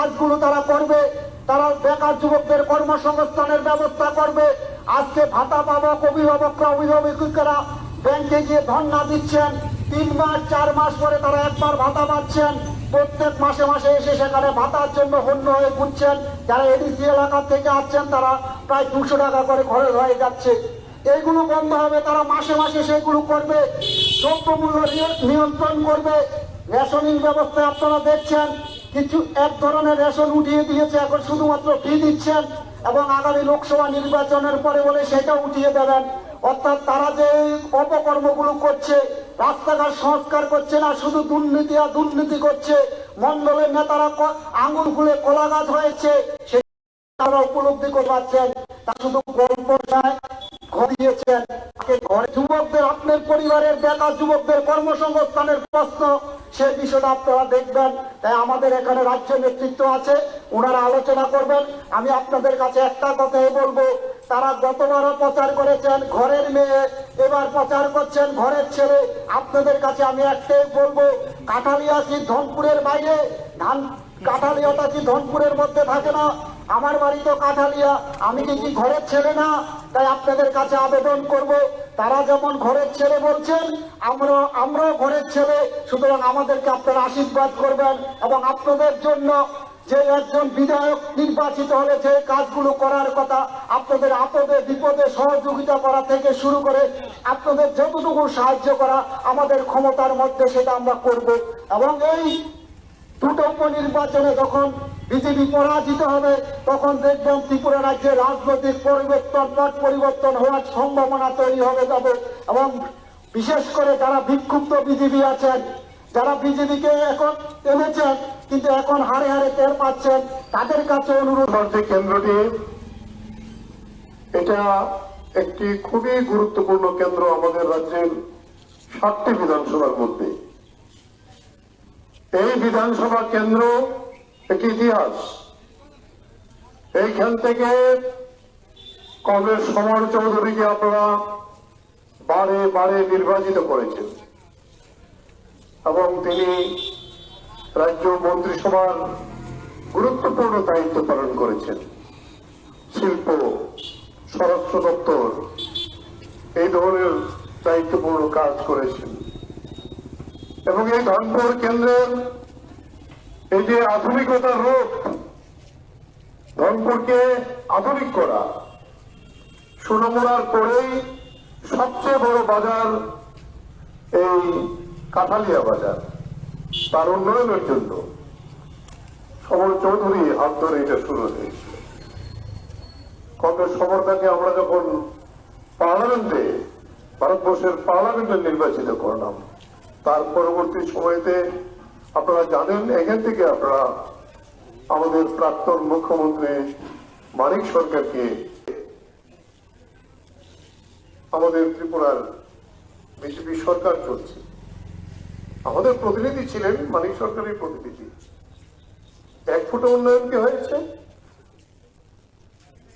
কাজগুলো তারা করবে। তারা বেকার যুবকদের কর্মসংস্থানের ব্যবস্থা করবে। আজকে ভাতা পাবক অভিভাবকরা অভিভাবকেরা ব্যাংকে গিয়ে ধর্ণা দিচ্ছেন, 3 মাস 4 মাস পরে তারা একবার ভাতা পাচ্ছেন। প্রত্যেক মাসে মাসে এসে সেখানে ভাতার জন্য হন্য হয়ে ঘুরছেন। যারা এডিসি এলাকা থেকে আসছেন তারা প্রায় 200 টাকা করে খরচ হয়ে যাচ্ছে। এইগুলো বন্ধ হবে, তারা মাসে মাসে সেগুলো করবে। দ্রব্যমূল্য নিয়ন্ত্রণ করবে। রেশনিং ব্যবস্থায় আপনারা দেখছেন কিছু এক ধরনের রেশন উঠিয়ে দিয়েছে, এখন শুধুমাত্র ফি দিচ্ছেন এবং আগামী লোকসভা নির্বাচনের পরে বলে সেটা উঠিয়ে দেবেন। অর্থাৎ তারা যে অপকর্মগুলো করছে, রাস্তাঘাট সংস্কার করছে না, শুধু দুর্নীতি আর দুর্নীতি করছে। মন্ডলের নেতারা আঙুল ফুলে কলা গাছ হয়েছে, তারা উপলব্ধি করতে পারছেন। তা শুধু গল্প নয়, ঘটিয়েছেন যুবকদের, আপনার পরিবারের বেকার যুবকদের কর্মসংস্থানের প্রশ্ন, সে বিষয়টা আপনারা দেখবেন। তাই আমাদের এখানে রাজ্য নেতৃত্ব আছে, ওনারা আলোচনা করবেন। আমি আপনাদের কাছে একটা কথাই বলবো, তারা গতবারও প্রচার করেছেন ঘরের মেয়ে, এবার প্রচার করছেন ঘরের ছেলে। আপনাদের কাছে আমি একটাই বলবো, কাঠালিয়া কি ধনপুরের বাইরে? কাঠালিয়াটা কি ধনপুরের মধ্যে থাকে না? আমার বাড়ি তো কাঠালিয়া, আমি কি ঘরের ছেলে না? তাই আপনাদের কাছে আবেদন করব, তারা যেমন ঘরের ছেলে বলছেন, আমরাও ঘরের ছেলে। সুতরাং আমাদেরকে আপনারা আশীর্বাদ করবেন এবং আপনাদের জন্য যে একজন বিধায়ক নির্বাচিত হলে যে কাজগুলো করার কথা, আপনাদের আপদে বিপদে সহযোগিতা করা থেকে শুরু করে আপনাদের যতটুকু সাহায্য করা আমাদের ক্ষমতার মধ্যে, সেটা আমরা করব। এবং এই দুটো উপনির্বাচনে যখন বিজেপি পরাজিত হবে, তখন দেখবেন ত্রিপুরা রাজ্যে রাজনৈতিক পট পরিবর্তন হওয়ার সম্ভাবনা তৈরি হবে যাবে। এবং বিশেষ করে যারা বিক্ষুব্ধ বিজেপি আছেন, যারা বিজেপিকে এখন এনেছেন কিন্তু এখন হারে হারে টের পাচ্ছেন, তাদের কাছে অনুরোধ। কেন্দ্রটি এটা একটি খুবই গুরুত্বপূর্ণ কেন্দ্র আমাদের রাজ্যের 7টি বিধানসভার মধ্যে। এই বিধানসভা কেন্দ্র একটি ইতিহাস। এইখান থেকে কংগ্রেস সমর চৌধুরীকে আপনারা বারে বারে নির্বাচিত করেছেন এবং তিনি রাজ্য মন্ত্রিসভার গুরুত্বপূর্ণ দায়িত্ব পালন করেছেন। শিল্প, স্বরাষ্ট্র দপ্তর, এই ধরনের দায়িত্বপূর্ণ কাজ করেছেন এবং এই ধনপুর কেন্দ্রের এই যে আধুনিকতার রূপ, ধনপুরকে আধুনিক করা, সোনামুড়ার পরেই সবচেয়ে বড় বাজার এই কাঠালিয়া বাজার, তার উন্নয়নের জন্য সমর চৌধুরী হাত ধরে এটা শুরু হয়েছে। কংগ্রেস সমরটাকে আমরা যখন পার্লামেন্টে, ভারতবর্ষের পার্লামেন্টে নির্বাচিত করলাম, তার পরবর্তী সময়তে আপনারা জানেন এখান থেকে আপনারা আমাদের প্রাক্তন মুখ্যমন্ত্রী মানিক সরকারকে, আমাদের ত্রিপুরার বিজেপি সরকার চলছে, আমাদের প্রতিনিধি ছিলেন মানিক সরকারের প্রতিনিধি। 1 ফুট উন্নয়ন কি হয়েছে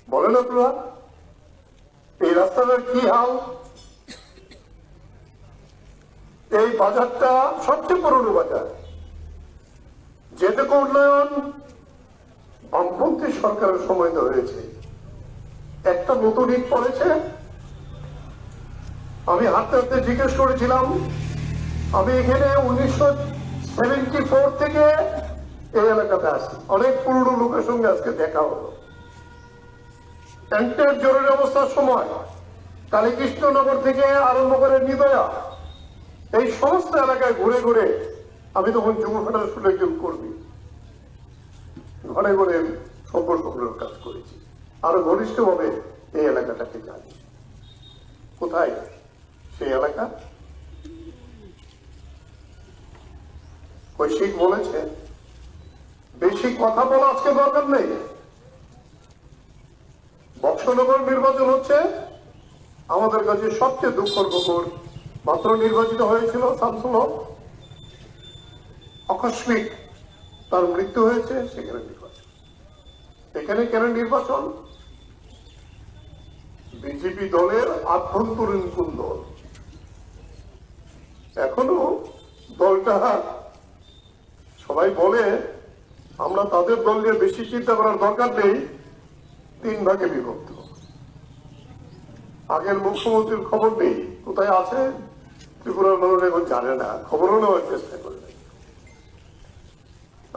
বলেন আপনারা? এই রাস্তাটার কি হাল? এই বাজারটা সবচেয়ে পুরনো বাজার, যেটুকু উন্নয়ন বামপন্থী সরকারের সময়তে হয়েছে, একটা নতুন ইট পড়েছে। আমি হাঁটতে হাঁটতে জিজ্ঞেস করেছিলাম, আমি এখানে 1974 থেকে এই এলাকাতে আসি, অনেক পুরনো লোকের সঙ্গে আজকে দেখা হলো। ট্যাঙ্কের জরুরি অবস্থার সময় কালীকৃষ্ণনগর থেকে আরম্ভ করে নিদয়া, এই সমস্ত এলাকায় ঘুরে ঘুরে, আমি তখন যুব ফেডারেশনের একজন কর্মী, ঘরে ঘরে সম্পর্ক কাজ করেছি, আরো ঘনিষ্ঠভাবে এই এলাকাটাকে জানি। কোথায় সেই এলাকা? কৈশিক বলেছে বেশি কথা বলা আজকে দরকার নেই। বক্সনগর নির্বাচন হচ্ছে আমাদের কাছে সবচেয়ে দুঃখের খবর। মাত্র নির্বাচিত হয়েছিল শামসুল হক, আকস্মিক তার মৃত্যু হয়েছে, সেখানে নির্বাচন। এখানে কেন নির্বাচন? বিজেপি দলের আভ্যন্তরীণ কুন্দল। এখনো দলটা সবাই বলে আমরা তাদের দল নিয়ে বেশি চিন্তা করার দরকার নেই। 3 ভাগে বিভক্ত। আগের মুখ্যমন্ত্রীর খবর নেই, কোথায় আছে ত্রিপুরার মানুষ এখন জানে না, খবরও নেওয়ার চেষ্টা করবে।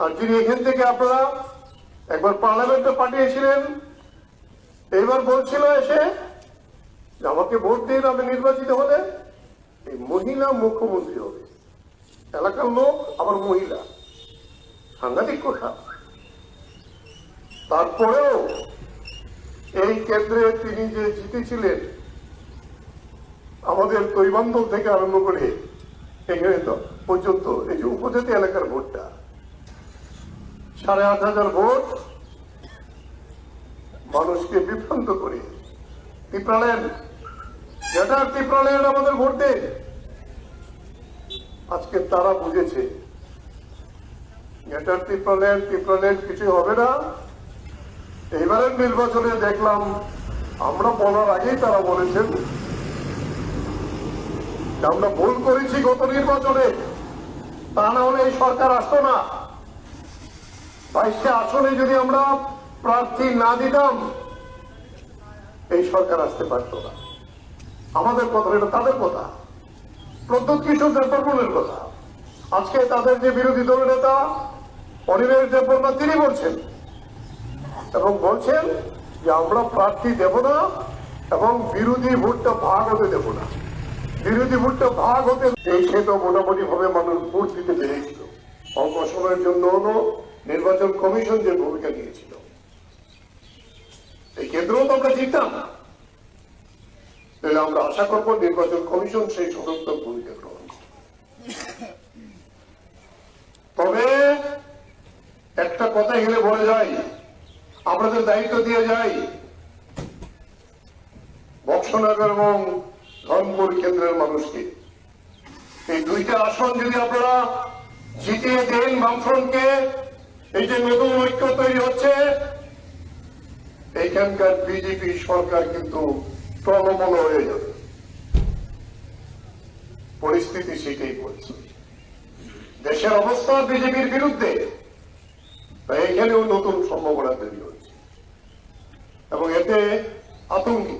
আর যিনি এখান থেকে আপনারা একবার পার্লামেন্টে পাঠিয়েছিলেন, এইবার বলছিল এসে যে আমাকে ভোট দিন, আমি নির্বাচিত হলে এই মহিলা মুখ্যমন্ত্রী হবে। এলাকার লোক আবার মহিলা, সাংঘাতিক কথা। তারপরেও এই কেন্দ্রে তিনি যে জিতেছিলেন, আমাদের তৈবান্ধব থেকে আরম্ভ করে এখানে পর্যন্ত এই যে উপজাতি এলাকার ভোটটা 8,500 ভোট মানুষকে বিভ্রান্ত করে টিপ্রাল্যান্ড, যেটার টিপ্রাল্যান্ড আমাদের ভোট দেয়। আজকে তারা বুঝেছে এটার টিপ্রাল্যান্ড কিছু হবে না। এইবারের নির্বাচনে দেখলাম, আমরা বলার আগেই তারা বলেছেন যে আমরা ভুল করেছি গত নির্বাচনে, তা না হলে এই সরকার আসতো না। 22টা আসনে যদি আমরা প্রার্থী না দিতাম, এই সরকার আসতে পারত না। আমাদের কথা, এটা তাদের কথা, প্রদ্যুৎ কিশোর দেববর্মনের কথা। আজকে তাদের যে বিরোধী দল নেতা অনিমেষ দেববর্মা, তিনি বলছেন এবং বলছেন যে আমরা প্রার্থী দেব না এবং বিরোধী ভোটটা ভাগ হতে দেব না। বিরোধী ভোটটা ভাগ হতে, এই সে তো মোটামুটি ভাবে মানুষ ভোট দিতে পেরেছিল। অল্প সময়ের জন্য হলো নির্বাচন কমিশন যে ভূমিকা নিয়েছিল, এই কেন্দ্রেও তো আমরা জিততাম। তাহলে আমরা আশা করবো নির্বাচন কমিশন সেই সদর্থক ভূমিকা গ্রহণ করবে। তবে একটা কথা এখানে বলে যাই, আপনাদের দায়িত্ব দিয়ে যাই, বক্সনগর এবং ধর্মপুর কেন্দ্রের মানুষকে এই 2টা আসন যদি আপনারা জিতিয়ে দেন বামফ্রন্টকে, এই যে নতুন ঐক্য তৈরি হচ্ছে, এইখানকার বিজেপি সরকার কিন্তু টলমল হয়ে যাবে। পরিস্থিতি সেটাই বলছে। দেশের অবস্থা বিজেপির বিরুদ্ধে, তাই এখানেও নতুন সম্ভাবনা তৈরি হচ্ছে এবং এতে আতঙ্কিত।